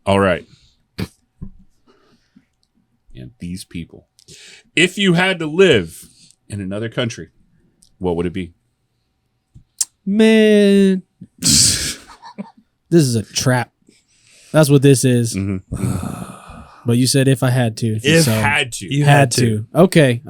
All right. And these people. If you had to live in another country, what would it be? Man, this is a trap. That's what this is. Mm-hmm. But you said if I had to. Had to. You had to. Okay.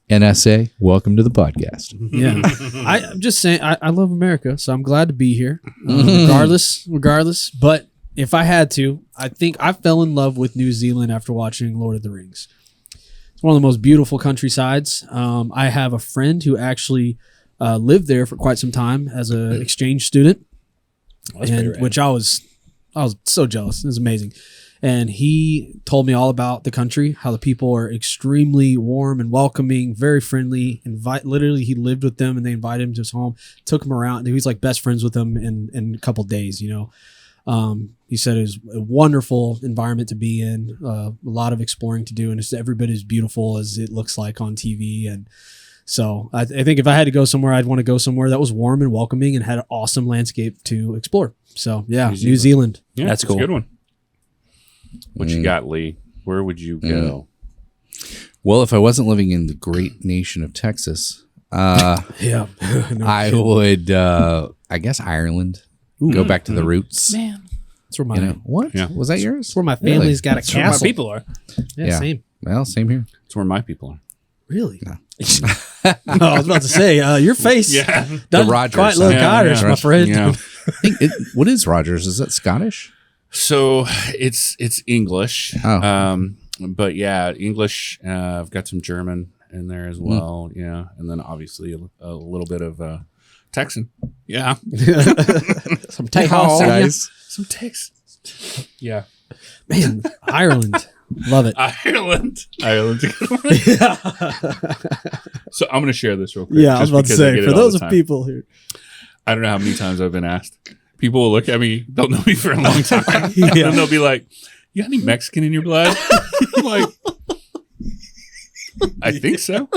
NSA, welcome to the podcast. Yeah. I'm just saying, I love America, so I'm glad to be here, regardless. But if I had to, I think I fell in love with New Zealand after watching Lord of the Rings. It's one of the most beautiful countrysides. I have a friend who actually lived there for quite some time as an exchange student, which I was so jealous. It was amazing. And he told me all about the country, how the people are extremely warm and welcoming, very friendly. Literally, he lived with them and they invited him to his home, took him around. He was like best friends with them in a couple of days, you know. He said it was a wonderful environment to be in, a lot of exploring to do, and it's every bit as beautiful as it looks like on TV. And so I think if I had to go somewhere, I'd want to go somewhere that was warm and welcoming and had an awesome landscape to explore. So yeah, New Zealand. Yeah, that's cool. A good one. What you got, Lee? Where would you go? Well, if I wasn't living in the great nation of Texas, Yeah. I would, I guess, Ireland. Go back to the roots. Man, that's where my What? Yeah. Was that yours? that's where my family's got a That's where my castle. people are. Yeah, same. Well, same here. That's where my people are. Really? No. No, I was about to say your face. Yeah. doesn't Rogers. quite look Yeah, Irish, yeah. my friend. Yeah. I think what is Rogers? Is that Scottish? So it's English. Oh. But yeah, English. I've got some German in there as well. Yeah. And then obviously a little bit of Texan. Yeah. Some Texas guys. Some Texans. Yeah. Man, Ireland. Love it. Ireland's a good one. So I'm going to share this real quick. Yeah, I was about to because I say, get it for all those the of time. people here. I don't know how many times I've been asked. People will look at me, don't know me for a long time. Yeah. And they'll be like, you got any Mexican in your blood? I'm like, I think so.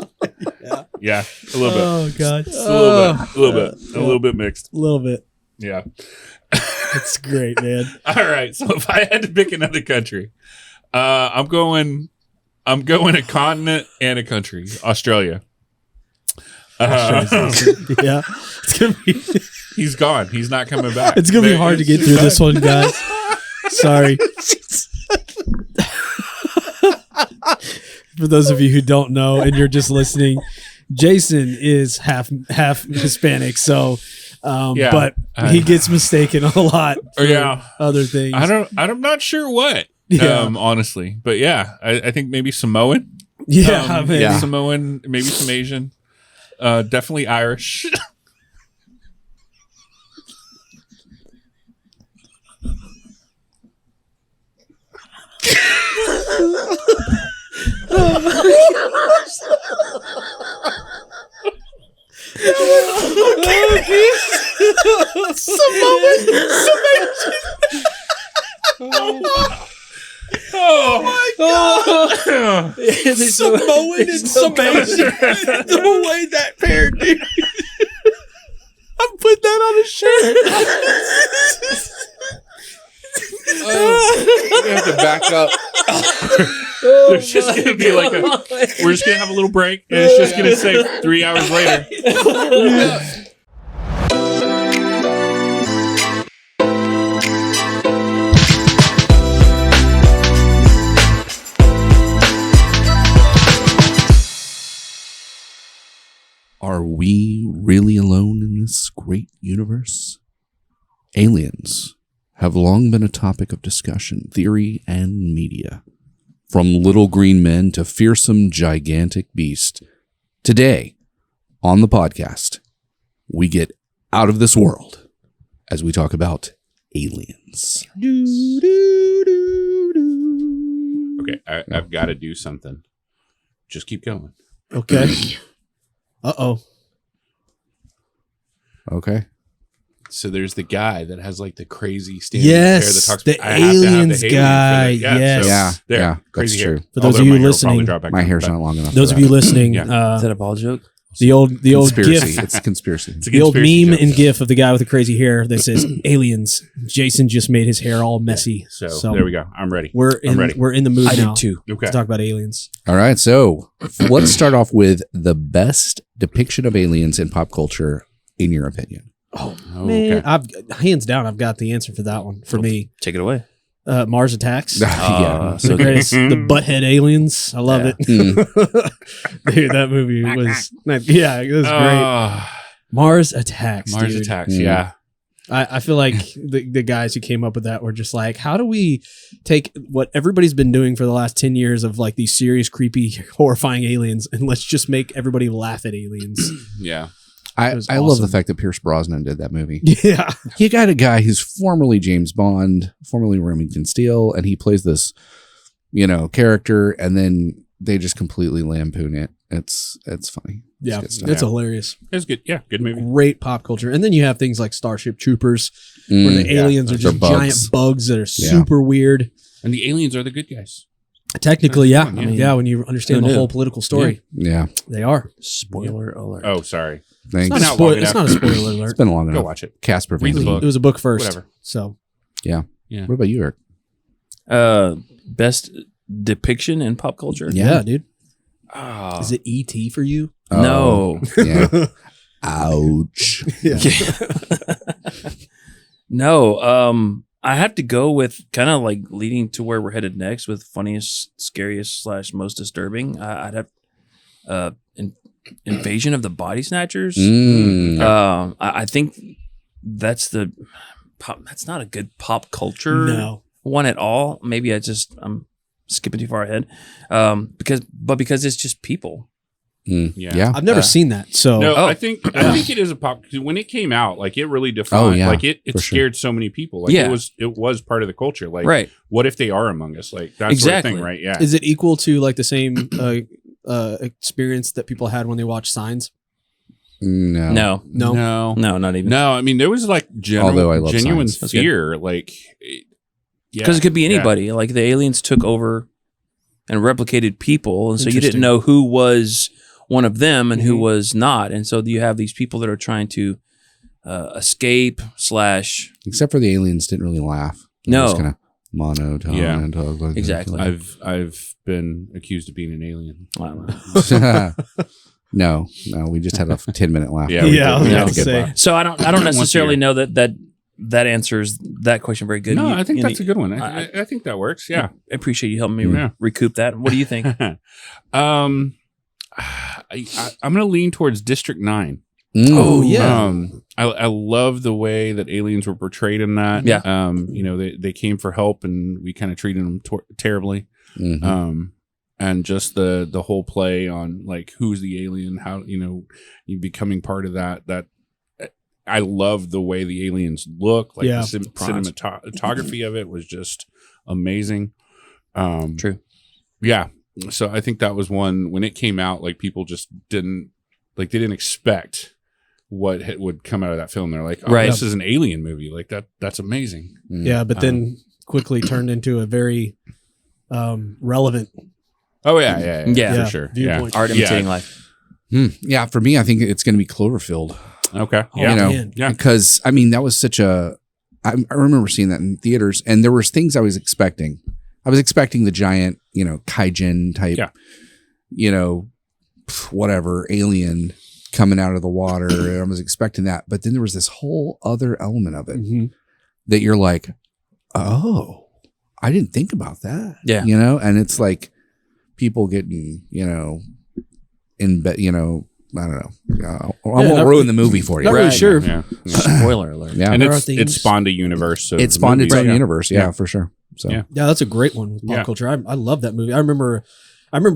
Yeah, a little bit. Oh, God. A little bit mixed. A little bit. Yeah. That's great, man. All right. So if I had to pick another country, I'm going a continent and a country, Australia. Yeah. It's going to be... He's gone. He's not coming back. It's going to be hard to get through this one, guys. Sorry. For those of you who don't know and you're just listening, Jason is half Hispanic, so but he gets mistaken a lot for other things. I'm not sure what. Honestly. But yeah, I think maybe Samoan. Yeah, maybe. Samoan, maybe some Asian. Definitely Irish. Oh my God! Samoan and Samasian. The way that pair, dude. I'm putting that on a shirt. We have to back up. There's just gonna be like we're just gonna have a little break, and it's just gonna say 3 hours later. Are we really alone in this great universe? Aliens have long been a topic of discussion, theory, and media. From little green men to fearsome, gigantic beasts. Today, on the podcast, we get out of this world as we talk about aliens. Okay, I've got to do something. Just keep going. Okay. Uh-oh. Okay. So there's the guy that has like the crazy standing Yes, hair that talks. the I have to have aliens the alien guy, for that. yes. Yeah, there, yeah, crazy that's hair. true. For those Although of you my hair will listening, probably drop back My down, hair's but- not long enough. Those for of you that. listening, Yeah. Is that a ball joke? The old Conspiracy. gif, It's a conspiracy. It's a the old conspiracy meme joke. and gif of the guy with the crazy hair that says aliens. Jason just made his hair all messy. So there we go. I'm ready. We're I'm ready. in the mood I now do too. Okay. to talk about aliens. All right, so let's start off with the best depiction of aliens in pop culture, in your opinion. Oh Okay. man, I've hands down, I've got the answer for that one. For me, Take it away. Mars Attacks. Yeah. So The greatest, the butthead aliens. I love Yeah. it. Dude, that movie was yeah, it was great. Mars Attacks. Mars dude. Attacks. Mm. Yeah. I feel like the guys who came up with that were just like, how do we take what everybody's been doing for the last 10 years of like these serious, creepy, horrifying aliens, and let's just make everybody laugh at aliens. Yeah. I It was love the awesome. fact that Pierce Brosnan did that movie. Yeah. You got a guy who's formerly James Bond, formerly Remington Steele, and he plays this, character, and then they just completely lampoon it. It's funny. Yeah. good stuff. It's hilarious. It was good. Yeah. Good movie. Great pop culture. And then you have things like Starship Troopers, where Mm, the aliens are They're just bugs. giant bugs that are Yeah. super weird. And the aliens are the good guys. Technically, yeah. I mean, Yeah, when you understand who the knew? whole political story, yeah. they are. Spoiler alert. Oh, sorry. Thanks. It's been not, out long it's enough. not a spoiler alert. It's been long Go enough. watch it. Casper Read the Van book. It was a book first. Whatever. So Yeah. Yeah. What about you, Eric? Best depiction in pop culture? yeah, dude. Oh. Is it E.T. for you? No. Yeah. Ouch. Yeah. No. I have to go with kind of like leading to where we're headed next with funniest, scariest / most disturbing. I'd have Invasion of the Body Snatchers. Mm. I think that's that's not a good pop culture No. one at all. Maybe I'm skipping too far ahead. Because it's just people. Mm. Yeah. Yeah. I've never Uh, seen that. So No, Oh. I think it is a pop. 'Cause when it came out, like it really defined. yeah, like it for sure. scared so many people. Like Yeah. it was part of the culture. Like, Right. what if they are among us? Like that sort of Exactly. thing, right? Yeah. is it equal to like the same experience that people had when they watched Signs? No. No. No. No, not even. No, I mean there was like Although I love genuine Signs. That's good. fear. Like, Because it could be yeah. anybody. Like the aliens took over and replicated people, and so you Interesting. didn't know who was one of them and who Mhm. was not. And so you have these people that are trying to escape / Except for the aliens didn't really laugh. They No. just kind of monotone Yeah. and talk like Exactly. I've been accused of being an alien. that. No, we just had a 10-minute laugh. Yeah, we Yeah, did. We I had was a good gonna laugh. So I don't Once a necessarily year. know that answers that question very good. No, You- I think you that's know, a good one. I think that works. Yeah. I appreciate you helping me Yeah. recoup that. What do you think? I'm gonna lean towards District 9. Mm. Oh, yeah. I love the way that aliens were portrayed in that. Yeah. They came for help and we kind of treated them terribly. Mhm. And just the whole play on like who's the alien, how you becoming part of that. I love the way the aliens look. Like Yeah. the cinematography of it was just amazing. True. Yeah. So I think that was one when it came out, like people just didn't expect what would come out of that film. They're like, oh, Right. this is an alien movie. Like that's amazing. Mm. Yeah, but then quickly turned into a very relevant Oh yeah, Yeah. for sure. viewpoint. Art imitating life. Yeah, for me, I think it's going to be Cloverfield. Yeah. Okay. Oh, Yeah. man. Yeah. Because I mean, that was such a. I remember seeing that in theaters, and there was things I was expecting. I was expecting the giant, kaijin type, whatever alien coming out of the water. And I was expecting that, but then there was this whole other element of it Mhm. that you're like, oh, I didn't think about that. Yeah. And it's like people getting, in bed, I don't know. I won't not- ruin the movie for you. not really Right. sure. Yeah. Spoiler alert. Yeah. And There are it things- spawned a universe. Of It spawned its movies. own Yeah. universe. Yeah, for sure. So Yeah. Yeah, that's a great one with pop Yeah. culture. I love that movie. I remember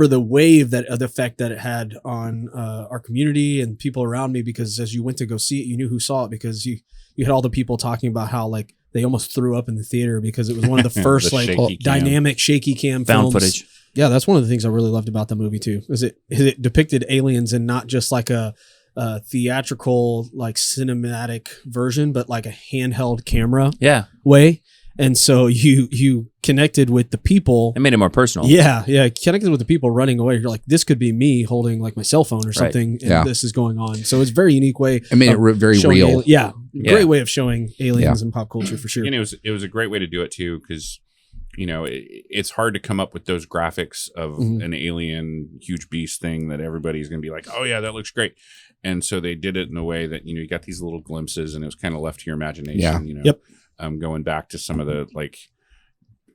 the wave the effect that it had on our community and people around me, because as you went to go see it, you knew who saw it because you had all the people talking about how like they almost threw up in the theater because it was one of the first The like shaky cam. dynamic shaky cam Found films. footage. Yeah, that's one of the things I really loved about the movie too. Is it depicted aliens and not just like a theatrical like cinematic version, but like a handheld camera Yeah. way. And so you connected with the people. It made it more personal. Yeah, connected with the people running away. You're like, this could be me holding like my cell phone or something, and this is going on. So it's a very unique way. I mean, very real. Great way of showing aliens in pop culture for sure. And it was a great way to do it too, because it's hard to come up with those graphics of an alien huge beast thing that everybody's going to be like, oh yeah, that looks great. And so they did it in a way that you got these little glimpses, and it was kind of left to your imagination. Going back to some of the like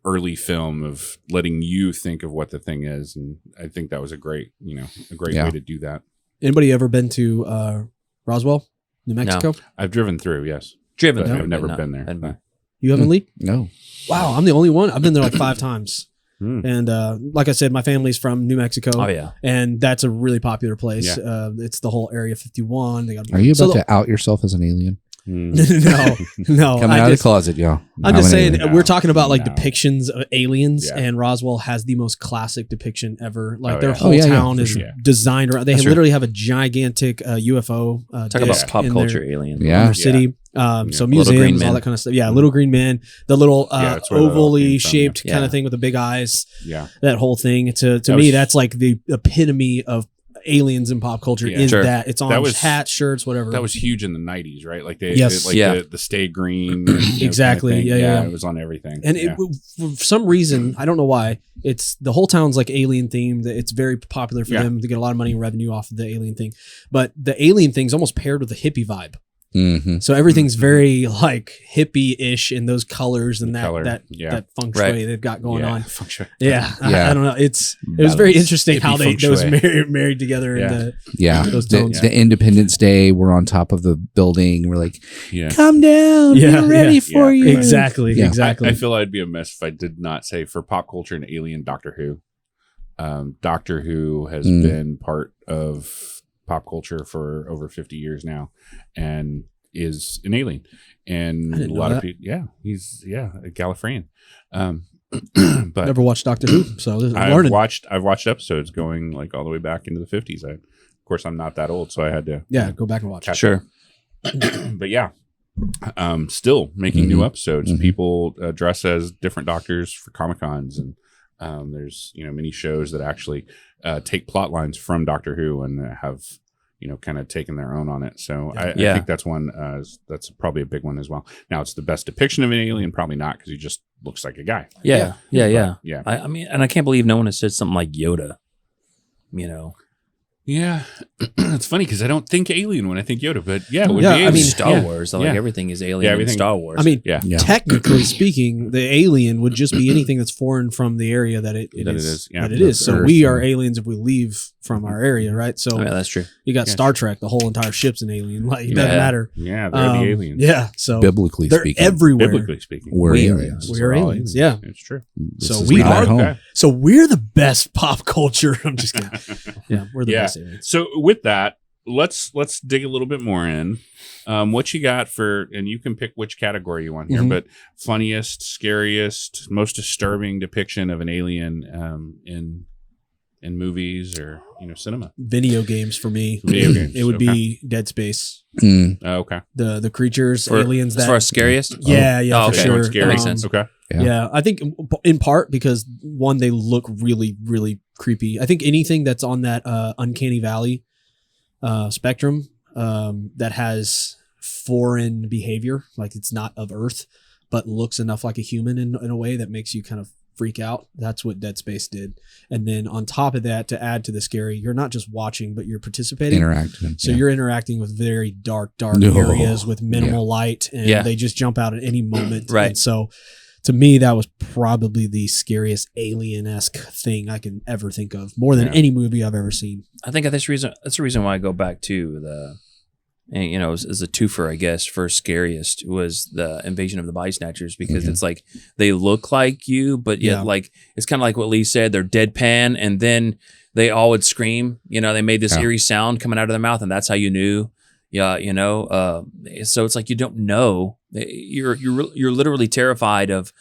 early film of letting you think of what the thing is, and I think that was a great way to do that. Anybody ever been to Roswell, New Mexico? No. I've driven through, yes. Driven, I've never been there. You haven't, Lee? No. Wow, I'm the only one. I've been there like 5 times. And like I said, my family's from New Mexico. Oh yeah, and that's a really popular place. Yeah. It's the whole Area 51. They got. Are you about to out yourself as an alien? No. Coming out of the closet, yo. I'm just saying, alien. we're talking about like No. depictions of aliens, Yeah. and Roswell has the most classic depiction ever. Like Oh, their yeah. whole town is sure. designed around. They That's literally have a gigantic UFO. talk about disc pop in culture their, alien. in Yeah. their city. So Little green museums, all men. that kind of stuff. Yeah, little green man, the little that's where that all ovally came from, shaped yeah. kind Yeah. of thing with the big eyes. Yeah. That whole thing. To That me, was- that's like the epitome of aliens in pop culture. Yeah. Is Sure. that it's on That was- hats, shirts, whatever. That was huge in the 90s, right? Like Yes. the stay green. Exactly. Kind of Yeah, yeah. It was on everything. And yeah. for some reason, I don't know why, it's the whole town's like alien themed. It's very popular for Yeah. them to get a lot of money and revenue off of the alien thing. But the alien thing's almost paired with a hippie vibe. Mm-hmm. So everything's very like hippie-ish in those colors and The that color, that yeah. that feng shui Right. they've got going yeah. on. Feng shui. Yeah, Yeah. I don't know. It was very Balance. interesting how Hippie they feng those shui. married together. Yeah. And Yeah. Those The, tones. the Independence Day, we're on top of the building. We're like, Yeah. come down. Yeah, We're ready yeah. for Yeah. you. exactly, Yeah. exactly. I feel I'd be amiss if I did not say for pop culture and alien Doctor Who. Doctor Who has been part of pop culture for over 50 years now, and is an alien. And I didn't a know lot of that. people, he's a Gallifreyan. But Never watched Doctor Who, so this is I've learning. watched episodes going like all the way back into the 50s. Of course, I'm not that old, so I had to Yeah, go back and watch. catch Sure. but yeah, still making new episodes. Mhm. People dress as different doctors for Comic Cons, and there's many shows that actually take plot lines from Doctor Who and have kind of taken their own on it. So I Yeah. think that's one that's probably a big one as well. Now it's the best depiction of an alien, probably not, because he just looks like a guy. Yeah. Yeah. I mean, and I can't believe no one has said something like Yoda. Yeah, it's funny because I don't think alien when I think Yoda, but yeah, it would Yeah, be I alien. mean, Star Yeah. Wars, like Yeah. everything is alien Yeah, in everything- Star Wars. I mean, Yeah. Yeah. technically speaking, the alien would just be anything that's foreign from the area that it That it is. is, yeah. That it is. So Earth, we yeah. are aliens if we leave from our area, right? So Oh, yeah, that's true. you got Yeah. Star Trek, the whole entire ship's an alien. Like it doesn't Yeah. matter. Yeah, they're the aliens. Yeah. So Biblically they're speaking. everywhere. Biblically speaking, We're We are- aliens. we are We're all aliens. Yeah. It's true. This So is we not are- home. Okay. So we're the best pop culture. I'm just kidding. Yeah, we're the Yeah. best aliens. So with that, let's dig a little bit more in. What you got for, and you can pick which category you want here, Mhm. but funniest, scariest, most disturbing depiction of an alien in movies or cinema. Video games for me. Video games. It would okay. be Dead Space. Okay. The creatures, For- aliens as that far as scariest, yeah, yeah, Oh, for okay. sure. Scary. That makes sense. Okay. Yeah. Yeah, I think in part because one, they look really, really creepy. I think anything that's on that uncanny valley spectrum that has foreign behavior, like it's not of Earth, but looks enough like a human in a way that makes you kind of freak out. That's what Dead Space did. And then on top of that, to add to the scary, you're not just watching, but you're participating. Interacting. So yeah. you're interacting with very dark No. areas with minimal light, and Yeah. they just jump out at any moment. Right. And so to me, that was probably the scariest alien-esque thing I can ever think of, more than Yeah. any movie I've ever seen. I think that's the reason why I go back to the, and, as a twofer, I guess, for scariest was the Invasion of the Body Snatchers, because it's like they look like you, but yet Yeah. like it's kind of like what Lee said, they're deadpan, and then they all would scream. They made this Yeah. eerie sound coming out of their mouth, and that's how you knew. Yeah, so it's like you don't know. You're literally terrified of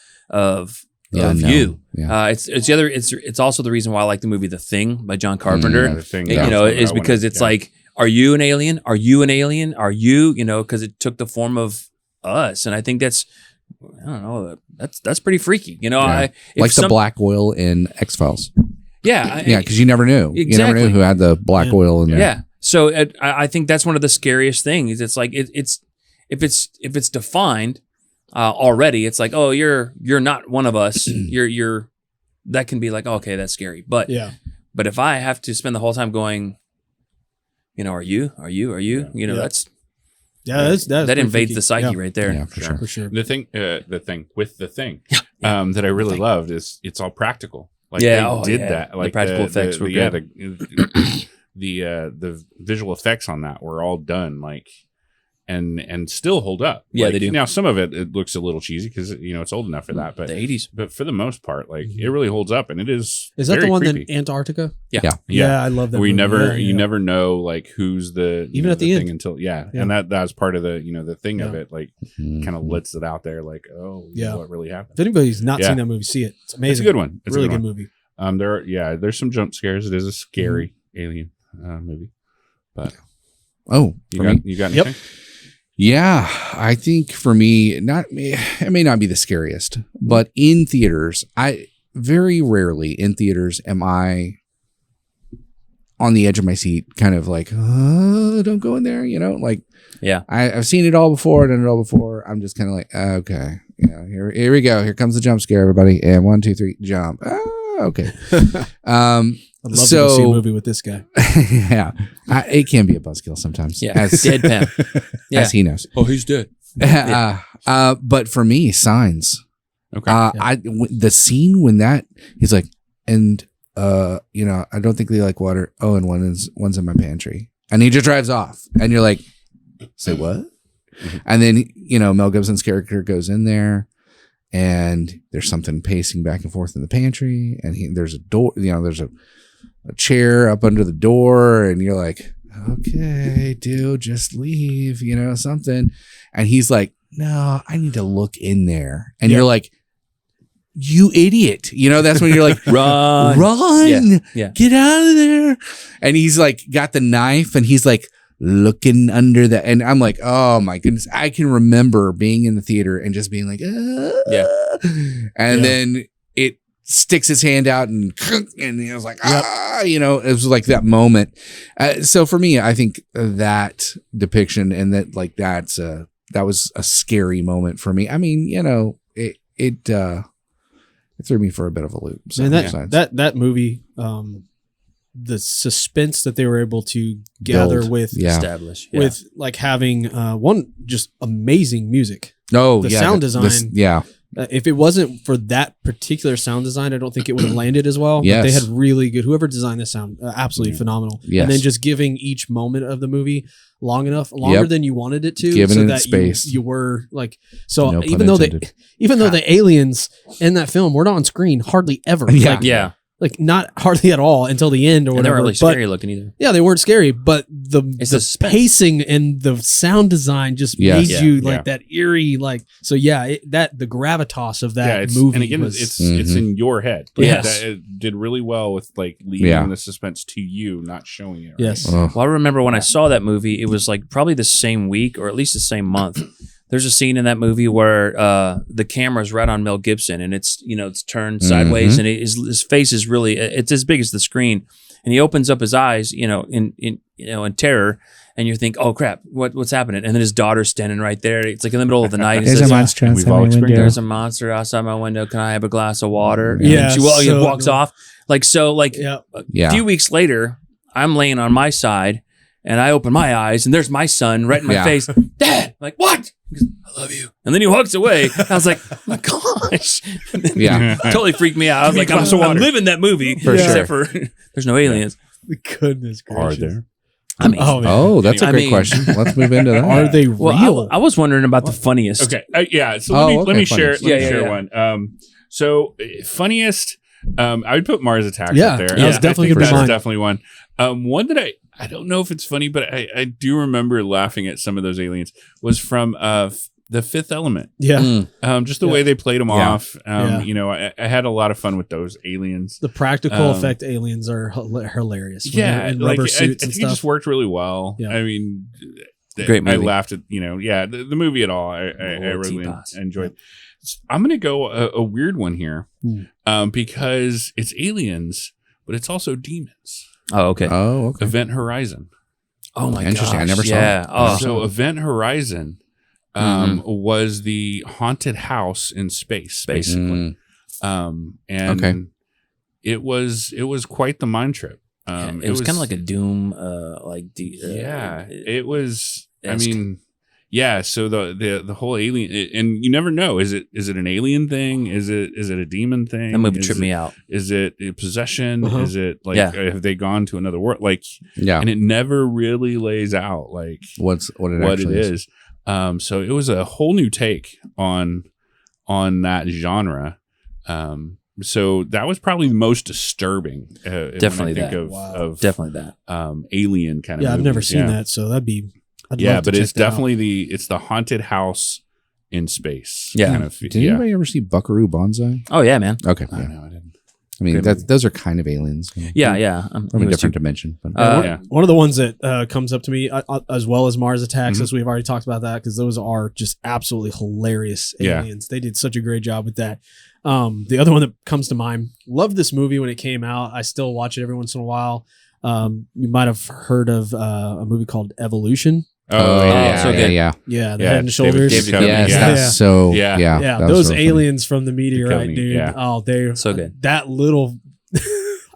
no. you. Yeah. It's also the reason why I like the movie The Thing by John Carpenter. Yeah, the thing, It- that's what I is because wanted- it's yeah. like, are you an alien? Are you an alien? Are you, because it took the form of us. And I think that's I don't know. That's pretty freaky. You know, Yeah. Like the black oil in X-Files. Yeah. Yeah, because you never knew. Exactly. You never knew who had the black oil in there. Yeah. So I think that's one of the scariest things. It's like it's if it's defined already, it's like, oh, you're not one of us. you're that can be like, oh, okay, that's scary. But if I have to spend the whole time going, you know, are you? You know, that's that invades the psyche right there. Yeah, for sure. The thing with the thing that I really loved is it's all practical. Like they did that. Like the practical effects were good. The visual effects on that were all done like and still hold up. Yeah, like, they do. Now some of it looks a little cheesy because it's old enough for that, but the 80s. But for the most part, like it really holds up, and it is. Is that very the one creepy. in Antarctica? Yeah. I love that. We movie. you never know like who's the even at the end thing until and that's part of the the thing of it, like kind of lets it out there like what really happened. If anybody's not seen that movie, see it. It's amazing. It's a good one. It's really a good movie. There's some jump scares. It is a scary alien movie, but you got anything? Yeah, I think for me, it may not be the scariest, but in theaters, I very rarely in theaters am I on the edge of my seat, kind of like, don't go in there, like, I've seen it all before, done it all before. I'm just kind of like, okay, here we go. Here comes the jump scare, everybody. And 1, 2, 3, jump. Okay. I'd love to go see a movie with this guy. Yeah, it can be a buzzkill sometimes. Yeah, deadpan. As he knows. Oh, he's dead. But for me, Signs. Okay. The scene when he's like, and I don't think they like water. Oh, and one's in my pantry, and he just drives off, and you're like, say what? And then Mel Gibson's character goes in there. And there's something pacing back and forth in the pantry, and there's a door. There's a chair up under the door, and you're like, "Okay, dude, just leave." Something. And he's like, "No, I need to look in there." And you're like, "You idiot!" That's when you're like, "Run, yeah, get out of there!" And he's like, got the knife, and he's like, looking under the, and I'm like, oh my goodness, I can remember being in the theater and just being like, and then it sticks his hand out and I was like, it was like that moment. So for me, I think that depiction and that like that was a scary moment for me. I mean, it threw me for a bit of a loop. So and that movie, the suspense that they were able to gather establish with like having one just amazing music. The sound design. If it wasn't for that particular sound design, I don't think it would have landed as well. Yes. But they had really good, whoever designed the sound, absolutely phenomenal. Yes. And then just giving each moment of the movie longer than you wanted it to, giving so it that space. You were like, so No even pun though intended. though the aliens in that film were not on screen hardly ever. Like not hardly at all until the end or and whatever. they weren't really but, scary looking either. Yeah, they weren't scary, but the suspense. pacing and the sound design just made you like that eerie, like, so the gravitas of that movie. And again, was, it's in your head. Yes. It did really well with like leaving the suspense to you, not showing it. Right? Yes. Well, I remember when I saw that movie, it was like probably the same week or at least the same month. There's a scene in that movie where the camera's right on Mel Gibson, and it's turned sideways, and his face is really it's as big as the screen, and he opens up his eyes, in terror, and you think, oh crap, what's happening? And then his daughter's standing right there. It's like in the middle of the night. There's a monster outside my window. There's a monster outside my window. Can I have a glass of water? Yeah, and she walks off. A few weeks later, I'm laying on my side. And I open my eyes, and there's my son right in my face. Dad, I'm like, what? He goes, I love you. And then he walks away. I was like, oh my gosh. Totally freaked me out. I was like, I'm living that movie. Except for there's no aliens. Goodness gracious. Are there? I mean, that's a great question. Let's move into that. Are they real? Well, I was wondering about the funniest. Okay. So let me share one. So funniest, I would put Mars Attacks up there. That's definitely that's mine. definitely one. One that I don't know if it's funny, but I do remember laughing at some of those aliens was from The Fifth Element. Yeah. Just the way they played them off. I had a lot of fun with those aliens. The practical effect aliens are hilarious. In rubber suits and it stuff. just worked really well. Yeah. I mean, Great movie. I laughed at, the movie at all. I really enjoyed. I'm going to go a weird one here, Hmm. because it's aliens, but it's also demons. Oh, okay. Oh, okay. Event Horizon. Oh my Interesting. gosh. I never saw yeah. it. Oh, So Event Horizon was the haunted house in space, basically. And Okay. it was quite the mind trip. it was kind of like a Doom, yeah, it was. I esque. mean, yeah. So the whole alien, and you never know. Is it an alien thing? Is it a demon thing? That movie tripped me out. Is it a possession? Uh-huh. Is it like Yeah. have they gone to another world? Like, Yeah. and it never really lays out like what it actually is. So it was a whole new take on that genre. So that was probably the most disturbing. Definitely when I think that. of, Wow. of Definitely that. alien kind of. Yeah, I've never movies. seen Yeah. that, so that'd be. I'd Yeah, love to but it's check that out. definitely it's the haunted house in space. Yeah. kind of, Did anybody ever see Buckaroo Banzai? Oh yeah, man. Okay. I Yeah. know I didn't. I mean, Great those are kind of aliens. Yeah, yeah. From It a was different too- dimension. But Yeah. One of the ones that comes up to me, as well as Mars Attacks, Mhm. as we've already talked about that, because those are just absolutely hilarious Yeah. aliens. They did such a great job with that. The other one that comes to mind, loved this movie when it came out. I still watch it every once in a while. You might have heard of a movie called Evolution. Oh, yeah. so good. yeah. Yeah, the Yeah, Head and David Shoulders. Duchovny. Yes, Yeah. that's so. Yeah. Yeah. Yeah, that was those really funny. aliens from the meteorite, Duchovny, dude. yeah. Oh, they're So good. That little,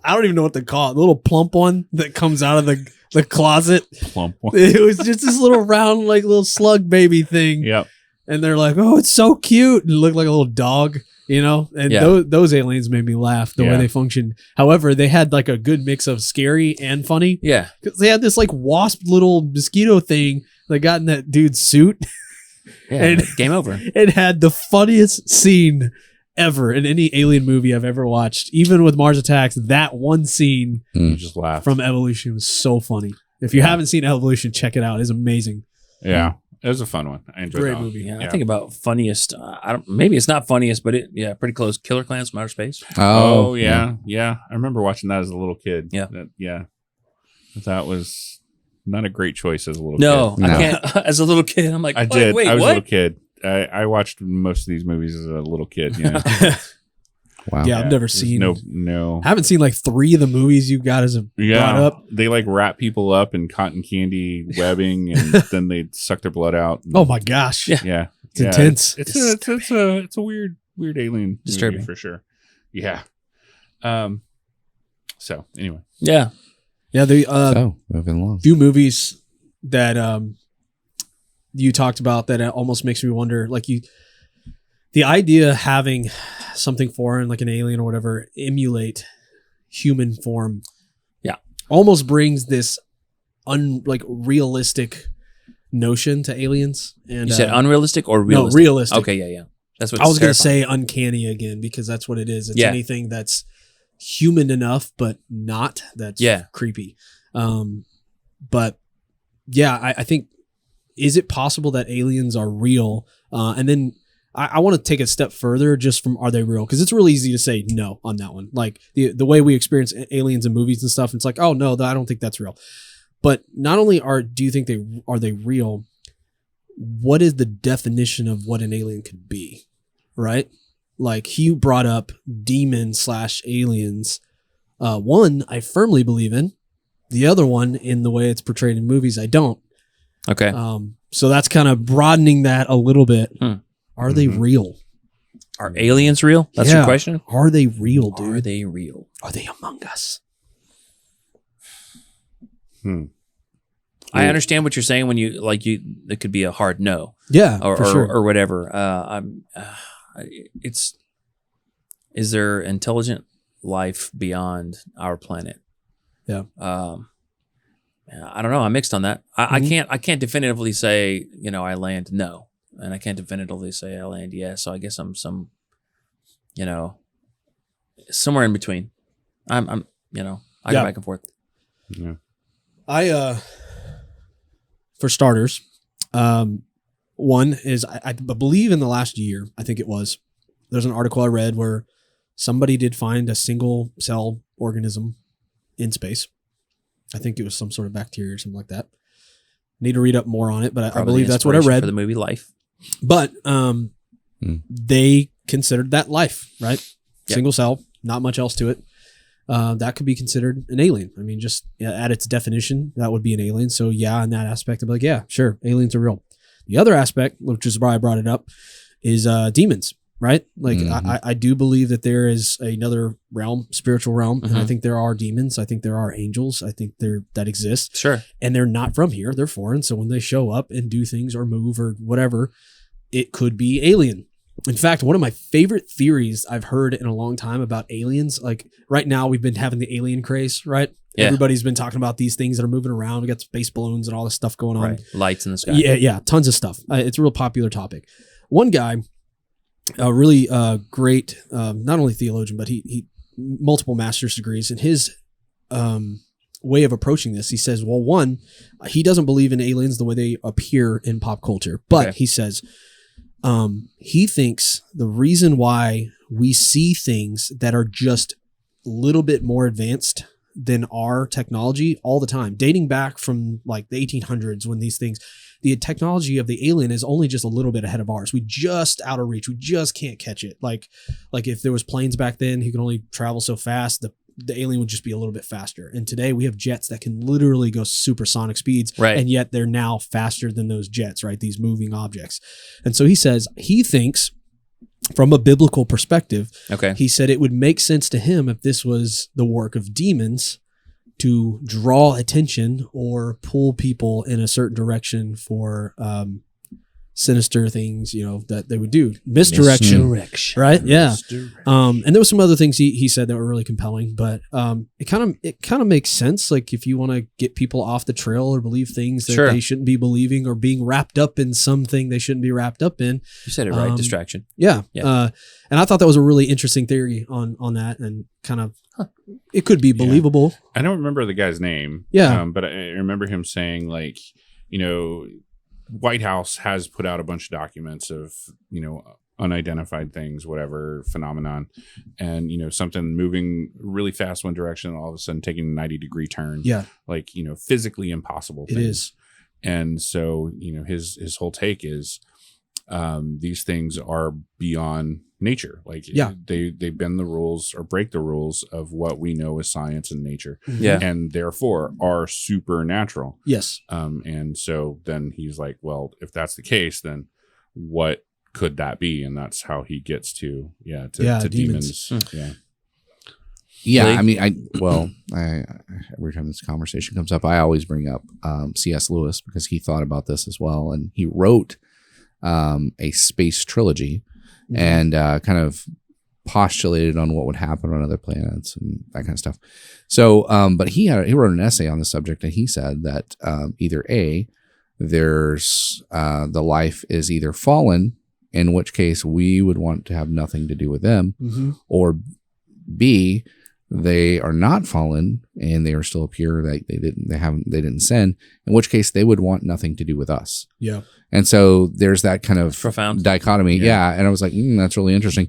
I don't even know what to call it. The little plump one that comes out of the closet. Plump one. It was just this little round, like little slug baby thing. Yep. And they're like, "Oh, it's so cute," and it looked like a little dog, you know. And Yeah. those aliens made me laugh the way Yeah. they functioned. However, they had like a good mix of scary and funny. Yeah. 'Cause they had this like wasp little mosquito thing that got in that dude's suit. Yeah. And- game over. It had the funniest scene ever in any alien movie I've ever watched. Even with Mars Attacks, that one scene You just laugh. from Evolution was so funny. If you haven't seen Evolution, check it out. It's amazing. Yeah. It was a fun one. I enjoyed Great that one. movie. Yeah, I think about funniest. I don't. Maybe it's not funniest, but pretty close. Killer Clowns from Outer Space. Oh, yeah. I remember watching that as a little kid. Yeah. That was not a great choice as a little No, kid. I can't. As a little kid, I'm like, I did. Wait, I was what? a little kid. I watched most of these movies as a little kid. You know? Wow. Yeah, I've never There's seen. no. I haven't seen like 3 of the movies you got as a brought up. They like wrap people up in cotton candy webbing, and then they suck their blood out. Oh my gosh. Yeah. yeah, It's intense. It's a weird alien Disturbing. movie for sure. Yeah. So anyway, Yeah. Yeah, the So, moving along. few movies that you talked about that almost makes me wonder, like the idea of having something foreign like an alien or whatever emulate human form, Yeah. almost brings this realistic notion to aliens. And You said unrealistic or realistic? No, realistic. Okay, yeah. That's what I was going to terrifying. say uncanny again because that's what it is. It's Yeah. anything that's human enough but not. That's Yeah. creepy. But yeah, I think, is it possible that aliens are real? And then I want to take a step further just from, are they real? Because it's really easy to say no on that one. Like the way we experience aliens in movies and stuff, it's like, oh no, I don't think that's real. But not only do you think are they real? What is the definition of what an alien could be? Right? Like he brought up demon/aliens. One I firmly believe in. The other one, in the way it's portrayed in movies, I don't. Okay. So that's kind of broadening that a little bit. Are they real? Are aliens real? That's Yeah. your question? Are they real, dude? Are they real? Are they among us? I understand what you're saying when it could be a hard no Yeah, or for sure. or whatever. Is there intelligent life beyond our planet? Yeah. I don't know. I'm mixed on that. I can't definitively say, I land no. And I can't definitively say I land yes. So I guess I'm somewhere in between. I go Yeah. back and forth. yeah. For starters, one is I believe in the last year, I think it was, there's an article I read where somebody did find a single cell organism in space. I think it was some sort of bacteria or something like that. Need to read up more on it, but I Probably believe the that's what I inspiration read. for the movie Life. But they considered that life, right? Yep. Single cell, not much else to it. That could be considered an alien. I mean, just at its definition, that would be an alien. So yeah, in that aspect, I'm like, yeah, sure, aliens are real. The other aspect, which is why I brought it up, is demons, right? Like I do believe that there is another realm, spiritual realm, and I think there are demons. I think there are angels. I think that exist. Sure. And they're not from here. They're foreign. So when they show up and do things or move or whatever, it could be alien. In fact, one of my favorite theories I've heard in a long time about aliens, like right now we've been having the alien craze, right? Yeah. Everybody's been talking about these things that are moving around. We got space balloons and all this stuff going on. Right. Lights in the sky. Yeah, tons of stuff. It's a real popular topic. One guy, a really great, not only theologian, but he multiple master's degrees. And his way of approaching this, he says, well, one, he doesn't believe in aliens the way they appear in pop culture. But he says, he thinks the reason why we see things that are just a little bit more advanced than our technology all the time, dating back from like the 1800s when these things, the technology of the alien is only just a little bit ahead of ours. We just out of reach. We just can't catch it. Like if there was planes back then, he could only travel so fast. The alien would just be a little bit faster. And today we have jets that can literally go supersonic speeds. Right. And yet they're now faster than those jets, right? These moving objects. And so he says, he thinks from a biblical perspective, he said it would make sense to him if this was the work of demons to draw attention or pull people in a certain direction for sinister things, that they would do. Misdirection. Right? Yeah. And there was some other things he said that were really compelling, but it kind of makes sense. Like if you want to get people off the trail or believe things that they shouldn't be believing or being wrapped up in something they shouldn't be wrapped up in. You said it right. Distraction. Yeah. And I thought that was a really interesting theory on that, and kind of it could be believable. I don't remember the guy's name. Yeah. But I remember him saying like, White House has put out a bunch of documents of, unidentified things, whatever phenomenon, and, something moving really fast one direction and all of a sudden taking a 90-degree turn. Yeah. Like, physically impossible things. It is. And so, his whole take is these things are beyond nature. Like they bend the rules or break the rules of what we know as science and nature. Yeah. And therefore are supernatural. Yes. And so then he's like, well, if that's the case, then what could that be? And that's how he gets to demons. Yeah. I mean, every time this conversation comes up, I always bring up C.S. Lewis because he thought about this as well. And he wrote a space trilogy and kind of postulated on what would happen on other planets and that kind of stuff. So, but he wrote an essay on the subject, and he said that either A, there's the life is either fallen, in which case we would want to have nothing to do with them, or B, they are not fallen and they are still pure. They didn't sin, in which case they would want nothing to do with us. Yeah. And so there's that kind of profound dichotomy. Yeah. And I was like, that's really interesting.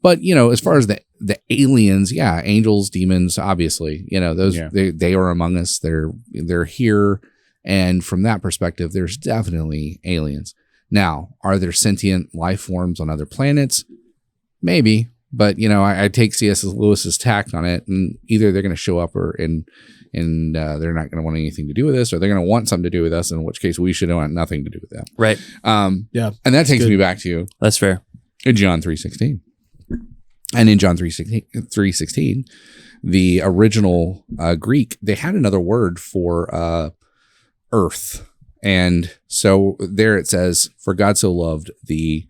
But, as far as the aliens, angels, demons, obviously, those, they are among us. They're here. And from that perspective, there's definitely aliens. Now, are there sentient life forms on other planets? Maybe. But, I take C.S. Lewis's tact on it, and either they're going to show up and they're not going to want anything to do with us, or they're going to want something to do with us, in which case we should want nothing to do with them. Right. And that takes me back to that's fair. In John 3:16. And in John 3:16, the original Greek, they had another word for earth. And so there it says, for God so loved the...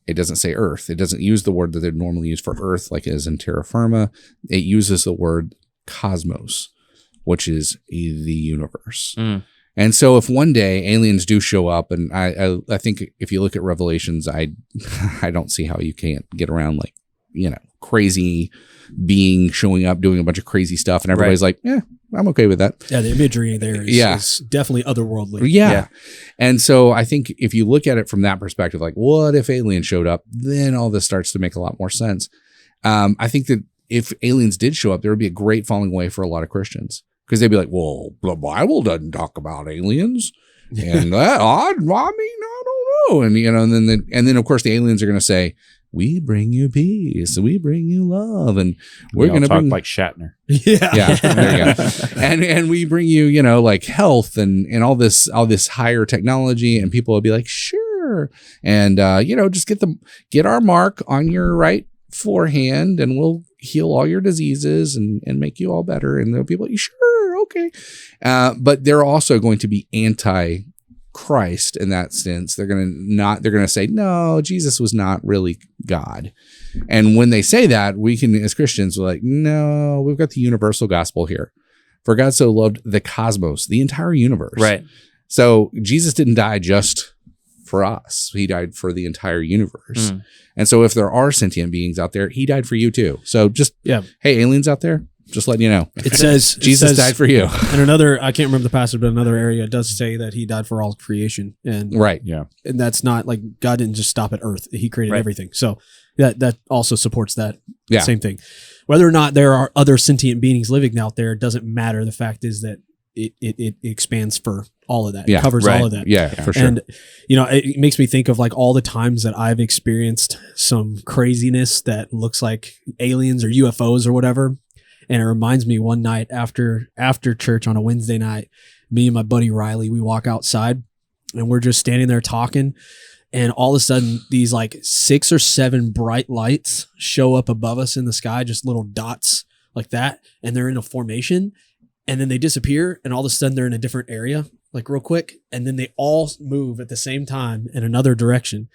It doesn't say earth. It doesn't use the word that they'd normally use for earth, like as in terra firma. It uses the word cosmos, which is the universe. And so if one day aliens do show up, and I think if you look at Revelations, I don't see how you can't get around like, crazy being showing up, doing a bunch of crazy stuff. And everybody's like, I'm okay with that. Yeah, the imagery there is definitely otherworldly. Yeah. And so I think if you look at it from that perspective, like, what if aliens showed up? Then all this starts to make a lot more sense. I think that if aliens did show up, there would be a great falling away for a lot of Christians, because they'd be like, well, the Bible doesn't talk about aliens. And that, I don't know. and and then of course the aliens are going to say, we bring you peace, we bring you love, and we're going to talk bring like Shatner. yeah, there you go. And we bring you, like health and all this higher technology, and people will be like, sure, and just get our mark on your right forehand, and we'll heal all your diseases and make you all better. And they'll be like, sure, okay, but they're also going to be anti-Christ in that sense. They're gonna say, no, Jesus was not really God. And when they say that, we can, as Christians, we're like, no, we've got the universal gospel here. For God so loved the cosmos, the entire universe. Right. So Jesus didn't die just for us. He died for the entire universe. And so if there are sentient beings out there, he died for you too. So just, hey, aliens out there, just letting you know. It says Jesus died for you. And another, I can't remember the passage, but another area does say that he died for all creation. And right. Yeah. And that's not like God didn't just stop at earth. He created everything. So that also supports that same thing. Whether or not there are other sentient beings living out there doesn't matter. The fact is that it expands for all of that. It covers all of that. Yeah, for sure. And, it makes me think of like all the times that I've experienced some craziness that looks like aliens or UFOs or whatever. And it reminds me one night after church on a Wednesday night, me and my buddy Riley, we walk outside and we're just standing there talking. And all of a sudden, these like 6 or 7 bright lights show up above us in the sky, just little dots like that. And they're in a formation. And then they disappear. And all of a sudden, they're in a different area, like real quick. And then they all move at the same time in another direction.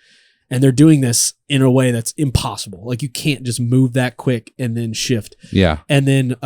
And they're doing this in a way that's impossible. Like you can't just move that quick and then shift. Yeah. And then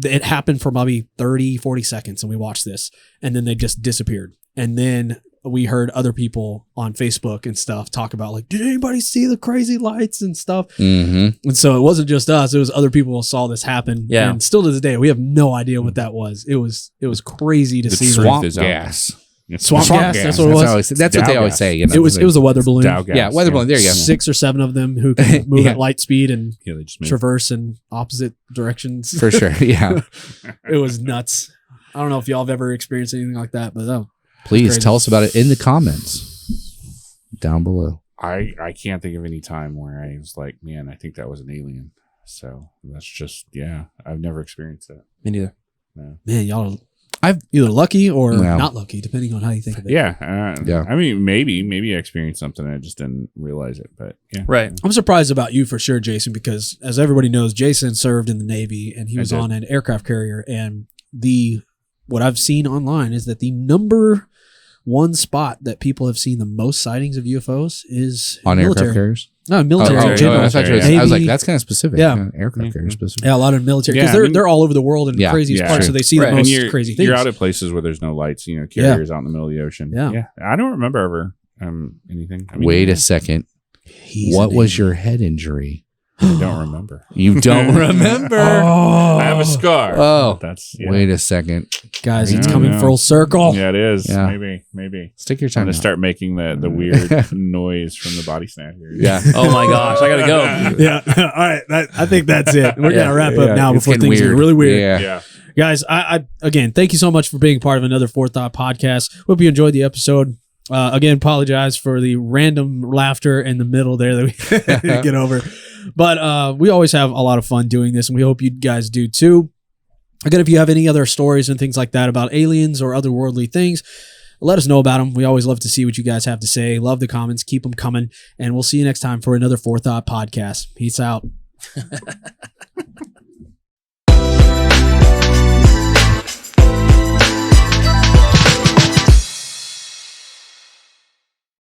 it happened for maybe 30, 40 seconds. And we watched this. And then they just disappeared. And then we heard other people on Facebook and stuff talk about like, did anybody see the crazy lights and stuff? Mm-hmm. And so it wasn't just us. It was other people who saw this happen. Yeah. And still to this day, we have no idea what that was. It was crazy to see. Swamp is gas. Swamp gas. That's what it was. That's what they always say. It was a weather balloon. Yeah, weather balloon. There you go. 6 or 7 of them who can move at light speed and they just move. traverse in opposite directions. For sure. Yeah. It was nuts. I don't know if y'all have ever experienced anything like that, but Please crazy. tell us about it in the comments down below. I can't think of any time where I was like, man, I think that was an alien. So that's just, I've never experienced that. Me neither. No. Man, y'all are either lucky or Yeah. not lucky, depending on how you think of it. Yeah. Yeah. I mean, maybe I experienced something. I just didn't realize it, but yeah. Right. I'm surprised about you for sure, Jason, because as everybody knows, Jason served in the Navy and he was on an aircraft carrier. And what I've seen online is that the number one spot that people have seen the most sightings of UFOs is on military. aircraft carriers. No, military in general. I thought you were- Navy. I was like, that's kind of specific. Yeah. Aircraft carrier specific. Yeah, a lot of military because Yeah, they're all over the world in Yeah. craziest Yeah, parts, sure. so they see Right. the And most crazy things. You're out at places where there's no lights, carriers out in the middle of the ocean. Yeah. I don't remember ever anything. I mean, Wait a second. He's What an was alien. your head injury? I don't remember. You don't remember? Oh, I have a scar. Oh. That's Wait a second. guys, I it's don't coming know. full circle. Yeah, it is. Yeah. Maybe. Let's take your I'm time. gonna out. start making the weird noise from the body snatchers. Yeah. Oh my gosh, I gotta go. Yeah. All right. I think that's it. We're Yeah. gonna wrap up Yeah, now it's before getting things get really weird. Yeah. Yeah. Guys, I again thank you so much for being part of another Forethought podcast. Hope you enjoyed the episode. Again, apologize for the random laughter in the middle there that we didn't get over. But we always have a lot of fun doing this, and we hope you guys do too. Again, if you have any other stories and things like that about aliens or otherworldly things, let us know about them. We always love to see what you guys have to say. Love the comments. Keep them coming. And we'll see you next time for another Forethought podcast. Peace out.